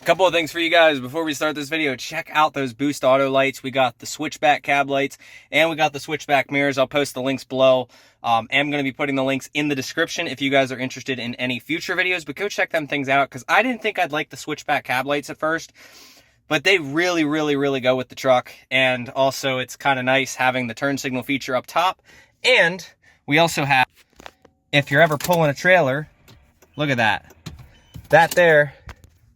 Couple of things for you guys before we start this video. Check out those Boost auto lights. We got the switchback cab lights and we got the switchback mirrors. I'll post the links below. I'm going to be putting the links in the description if you guys are interested in any future videos, but go check them things out because I didn't think I'd like the switchback cab lights at first, but they really go with the truck. And also it's kind of nice having the turn signal feature up top. And we also have, if you're ever pulling a trailer, look at that.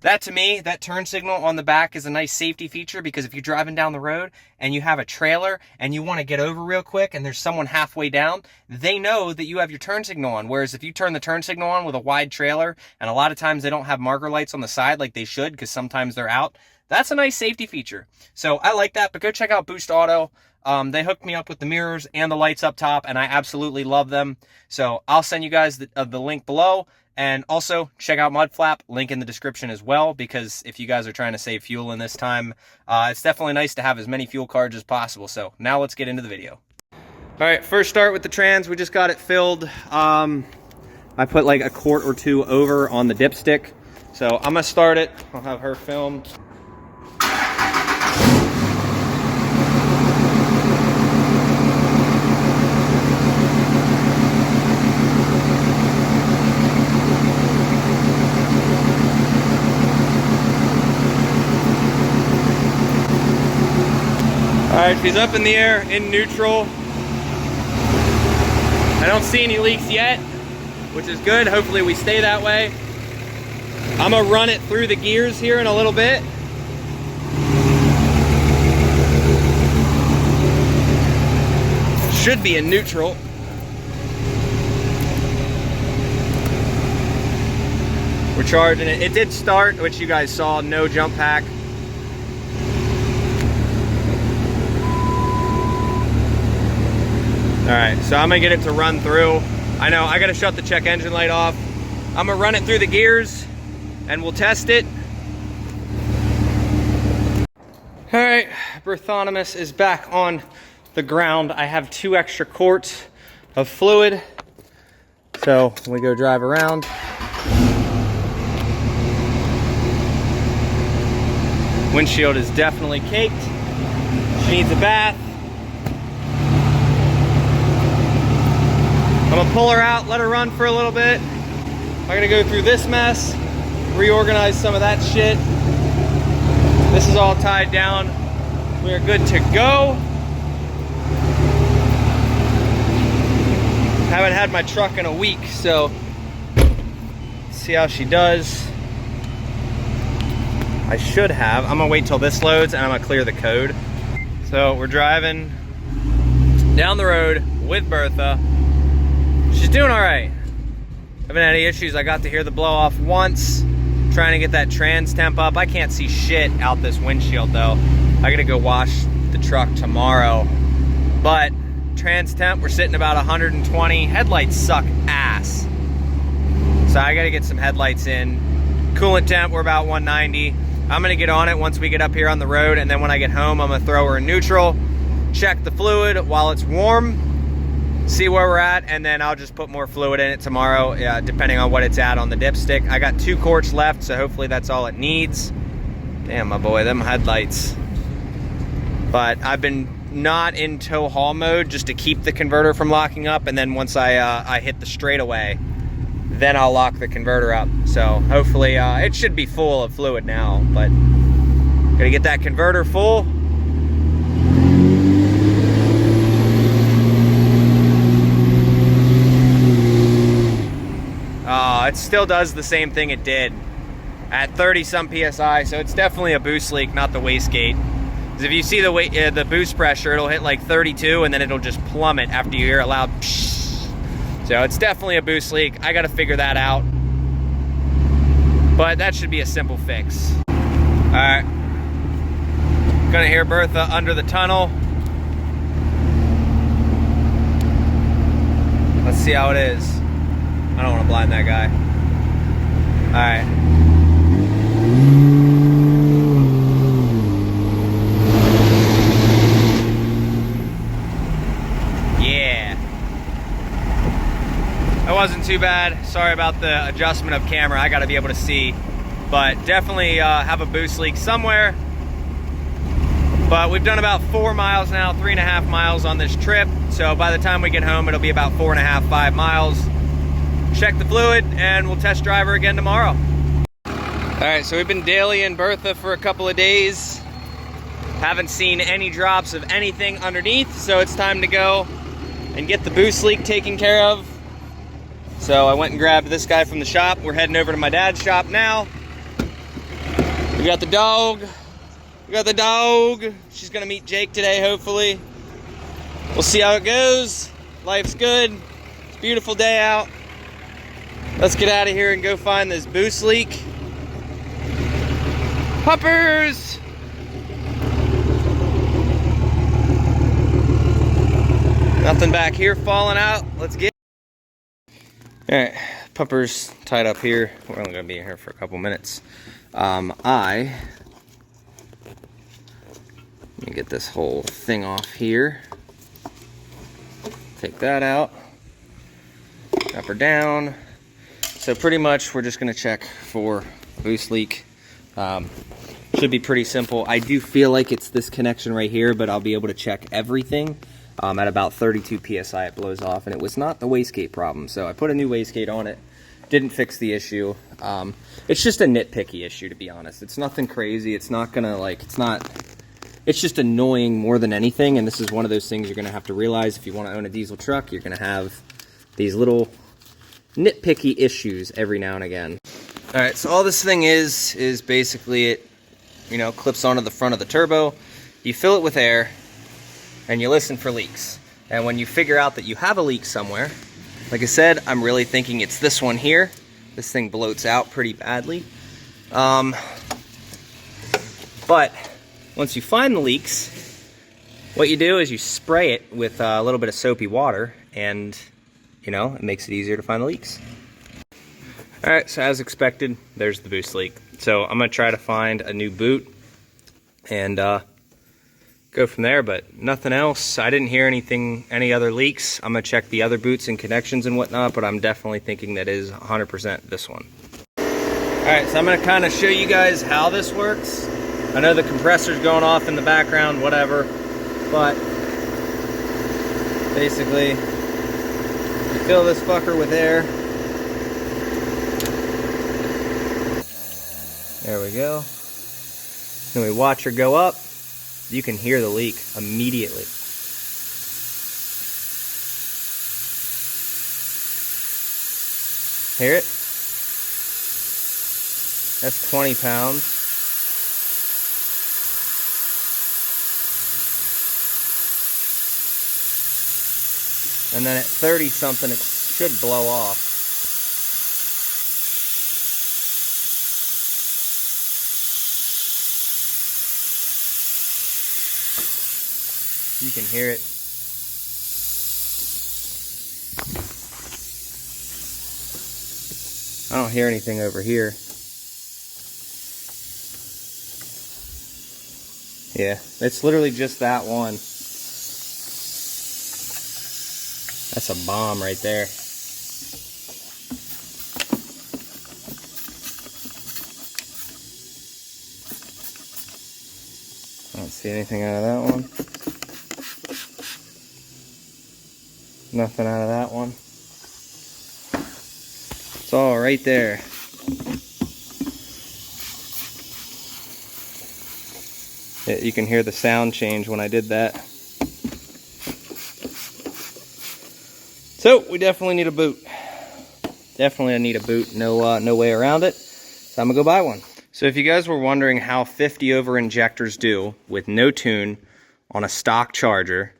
That to me, that turn signal on the back is a nice safety feature because if you're driving down the road and you have a trailer and you want to get over real quick and there's someone halfway down, they know that you have your turn signal on. Whereas if you turn the turn signal on with a wide trailer, and a lot of times they don't have marker lights on the side like they should because sometimes they're out, that's a nice safety feature. So I like that, but go check out Boost Auto. They hooked me up with the mirrors and the lights up top and I absolutely love them. So I'll send you guys the link below. And also, check out Mudflap, link in the description as well, because if you guys are trying to save fuel in this time, it's definitely nice to have as many fuel cards as possible. So now let's get into the video. All right, first start with the trans. We just got it filled. I put like a quart or two over on the dipstick. So I'm gonna start it. I'll have her film. All right, she's up in the air in neutral. I don't see any leaks yet, which is good. Hopefully we stay that way. I'm gonna run it through the gears here in a little bit. Should be in neutral. We're charging it. It did start, which you guys saw, no jump pack. All right, so I'm gonna get it to run through. I know I gotta shut the check engine light off. I'm gonna run it through the gears and we'll test it. All right, Berthonomus is back on the ground. I have 2 extra quarts of fluid. So we go drive around. Windshield is definitely caked. She needs a bath. I'm gonna pull her out, let her run for a little bit. I'm gonna go through this mess, reorganize some of that shit. This is all tied down. We are good to go. Haven't had my truck in a week, so let's see how she does. I should have. I'm gonna wait till this loads and I'm gonna clear the code. So we're driving down the road with Bertha. She's doing all right. Haven't had any issues. I got to hear the blow off once. Trying to get that trans temp up. I can't see shit out this windshield though. I gotta go wash the truck tomorrow. But trans temp, we're sitting about 120. Headlights suck ass. So I gotta get some headlights in. Coolant temp, we're about 190. I'm gonna get on it once we get up here on the road, and then when I get home, I'm gonna throw her in neutral, check the fluid while it's warm, see where we're at, and then I'll just put more fluid in it tomorrow, depending on what it's at on the dipstick. I got 2 quarts left, so hopefully that's all it needs. Damn, my boy, them headlights. But I've been not in tow haul mode just to keep the converter from locking up, and then once I hit the straightaway, then I'll lock the converter up. So hopefully it should be full of fluid now, but gotta get that converter full. It still does the same thing it did at 30 some PSI, so it's definitely a boost leak, not the wastegate. Because if you see the boost pressure, it'll hit like 32 and then it'll just plummet after you hear a loud psh. So it's definitely a boost leak. I gotta figure that out. But that should be a simple fix. All right. Gonna hear Bertha under the tunnel. Let's see how it is. I don't want to blind that guy. All right. Yeah. That wasn't too bad. Sorry about the adjustment of camera. I got to be able to see. but definitely have a boost leak somewhere. But we've done about 4 miles now, 3.5 miles on this trip. So by the time we get home, it'll be about 4.5, 5 miles. Check the fluid and we'll test drive her again tomorrow. All right, so we've been daily in Bertha for a couple of days. Haven't seen any drops of anything underneath, so it's time to go and get the boost leak taken care of. So I went and grabbed this guy from the shop. We're heading over to my dad's shop now. We got the dog. We got the dog. She's gonna meet Jake today, hopefully. We'll see how it goes. Life's good. It's a beautiful day out. Let's get out of here and go find this boost leak. Puppers! Nothing back here falling out. Let's get. All right, puppers tied up here. We're only gonna be in here for a couple minutes. Let me get this whole thing off here. Take that out. Drop her down. So pretty much we're just gonna check for boost leak. Should be pretty simple. I do feel like it's this connection right here, but I'll be able to check everything. At about 32 PSI it blows off, and it was not the wastegate problem. So I put a new wastegate on it. Didn't fix the issue. It's just a nitpicky issue, to be honest. It's nothing crazy. It's not gonna it's just annoying more than anything, and this is one of those things you're gonna have to realize if you wanna own a diesel truck. You're gonna have these little nitpicky issues every now and again. All right, so all this thing is basically it, clips onto the front of the turbo. You fill it with air, and you listen for leaks. And when you figure out that you have a leak somewhere, like I said, I'm really thinking it's this one here. This thing bloats out pretty badly. But once you find the leaks, what you do is you spray it with a little bit of soapy water, and it makes it easier to find the leaks. All right, so as expected, there's the boost leak. So I'm gonna try to find a new boot and go from there, but nothing else. I didn't hear any other leaks. I'm gonna check the other boots and connections and whatnot, but I'm definitely thinking that is 100% this one. All right, so I'm gonna kind of show you guys how this works. I know the compressor's going off in the background, whatever, but basically, you fill this fucker with air. There we go. Then we watch her go up. You can hear the leak immediately. Hear it? That's 20 pounds. And then at 30 something, it should blow off. You can hear it. I don't hear anything over here. Yeah, it's literally just that one. That's a bomb right there. I don't see anything out of that one. Nothing out of that one. It's all right there. You can hear the sound change when I did that. So we definitely need a boot. Definitely need a boot. No way around it. So I'm gonna go buy one. So if you guys were wondering how 50 over injectors do with no tune on a stock charger,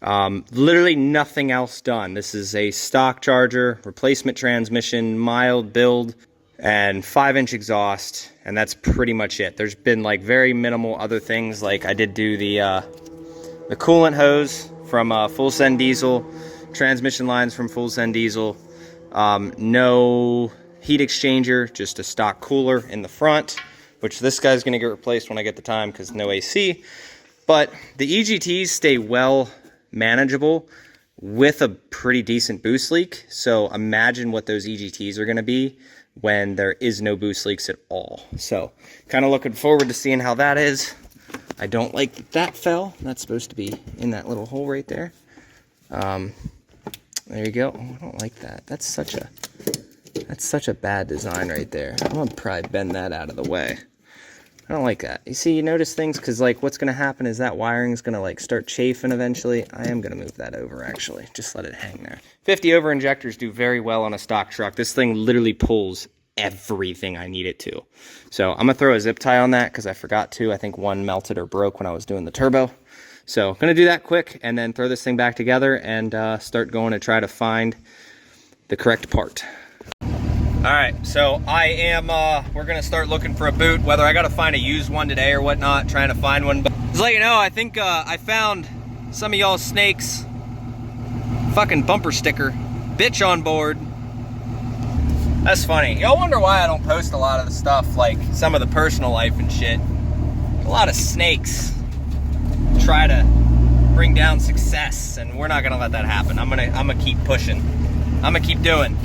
literally nothing else done. This is a stock charger, replacement transmission, mild build, and 5-inch exhaust, and that's pretty much it. There's been like very minimal other things, like I did do the coolant hose from Full Send Diesel, transmission lines from Full Send Diesel, no heat exchanger, just a stock cooler in the front, which this guy's gonna get replaced when I get the time because no AC. But the EGTs stay well manageable with a pretty decent boost leak. So imagine what those EGTs are gonna be when there is no boost leaks at all. So kind of looking forward to seeing how that is. I don't like that that fell. That's supposed to be in that little hole right there. There you go. Oh, I don't like that. That's such a bad design right there. I'm gonna probably bend that out of the way. I don't like that. You see, you notice things, because like what's gonna happen is that wiring is gonna like start chafing eventually. I am gonna move that over actually. Just let it hang there. 50 over injectors do very well on a stock truck. This thing literally pulls everything I need it to. So I'm gonna throw a zip tie on that because I forgot to. I think one melted or broke when I was doing the turbo. So I'm gonna do that quick and then throw this thing back together and start going to try to find the correct part. All right, so I am, we're gonna start looking for a boot, whether I gotta find a used one today or whatnot, trying to find one. But just let you know, I think I found some of y'all snakes fucking bumper sticker, bitch on board. That's funny. Y'all wonder why I don't post a lot of the stuff, like some of the personal life and shit. A lot of snakes try to bring down success, and we're not gonna let that happen. I'm gonna keep pushing. I'm gonna keep doing.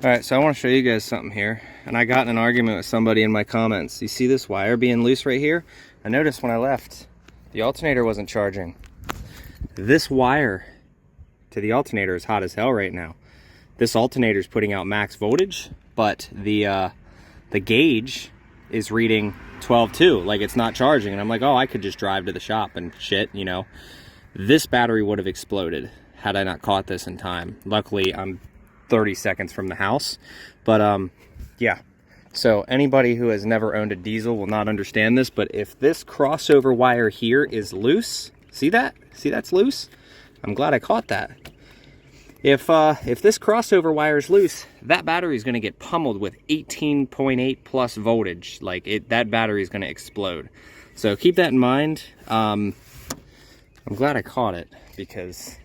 All right, so I want to show you guys something here, and I got in an argument with somebody in my comments. You see this wire being loose right here? I noticed when I left, the alternator wasn't charging. This wire to the alternator is hot as hell right now. This alternator is putting out max voltage, but the gauge is reading 12.2, like it's not charging. And I'm like, oh, I could just drive to the shop and shit, you know. This battery would have exploded had I not caught this in time. Luckily, I'm 30 seconds from the house. But yeah, so anybody who has never owned a diesel will not understand this, but if this crossover wire here is loose, see that? See that's loose? I'm glad I caught that. If this crossover wire is loose, that battery is going to get pummeled with 18.8 plus voltage. Like that battery is going to explode. So keep that in mind. I'm glad I caught it because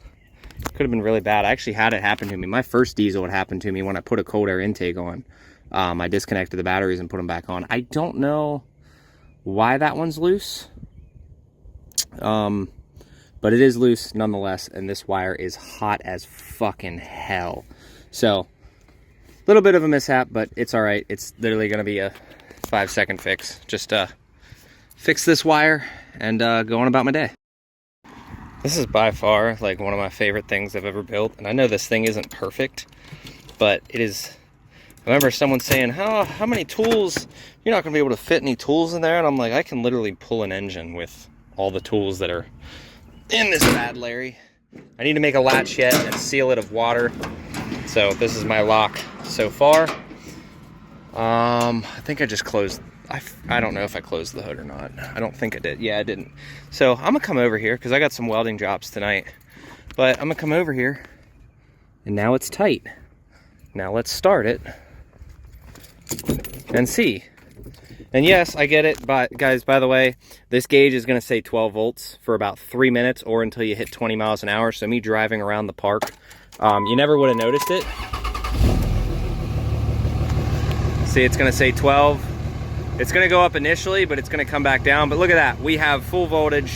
it could have been really bad. I actually had it happen to me. My first diesel would happen to me when I put a cold air intake on. I disconnected the batteries and put them back on. I don't know why that one's loose. But it is loose nonetheless, and this wire is hot as fucking hell. So, a little bit of a mishap, but it's all right. It's literally going to be a 5-second fix. Just fix this wire and go on about my day. This is by far like one of my favorite things I've ever built, and I know this thing isn't perfect, but it is. I remember someone saying, how many tools? You're not going to be able to fit any tools in there, and I'm like, I can literally pull an engine with all the tools that are in this bad Larry. I need to make a latch yet and seal it of water. So this is my lock so far. I think I just closed. I don't know if I closed the hood or not. I don't think I did. Yeah, I didn't. So I'm gonna come over here because I got some welding jobs tonight. But I'm gonna come over here, and now it's tight. Now let's start it and see. And yes, I get it, but guys, by the way, this gauge is going to say 12 volts for about 3 minutes or until you hit 20 miles an hour. So me driving around the park, you never would have noticed it. See, it's going to say 12. It's going to go up initially, but it's going to come back down. But look at that. We have full voltage.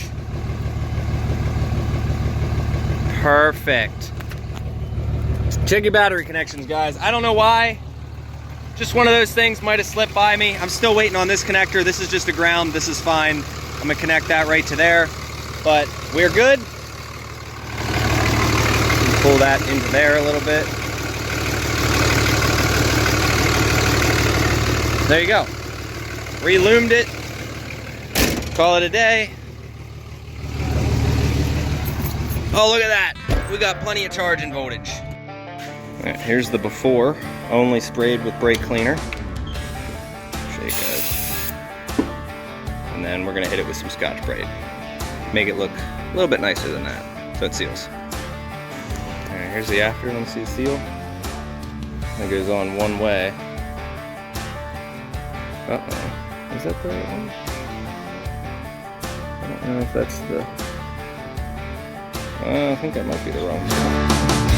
Perfect. Check your battery connections, guys. I don't know why. Just one of those things might have slipped by me. I'm still waiting on this connector. This is just a ground. This is fine. I'm gonna connect that right to there. But we're good. Pull that into there a little bit. There you go. Reloomed it. Call it a day. Oh, look at that. We got plenty of charging voltage. All right, here's the before, only sprayed with brake cleaner. Show you guys. And then we're gonna hit it with some Scotch-Brite. Make it look a little bit nicer than that, so it seals. All right, here's the after, let me see the seal. It goes on one way. Uh-oh, is that the right one? I don't know if that's the, I think that might be the wrong one.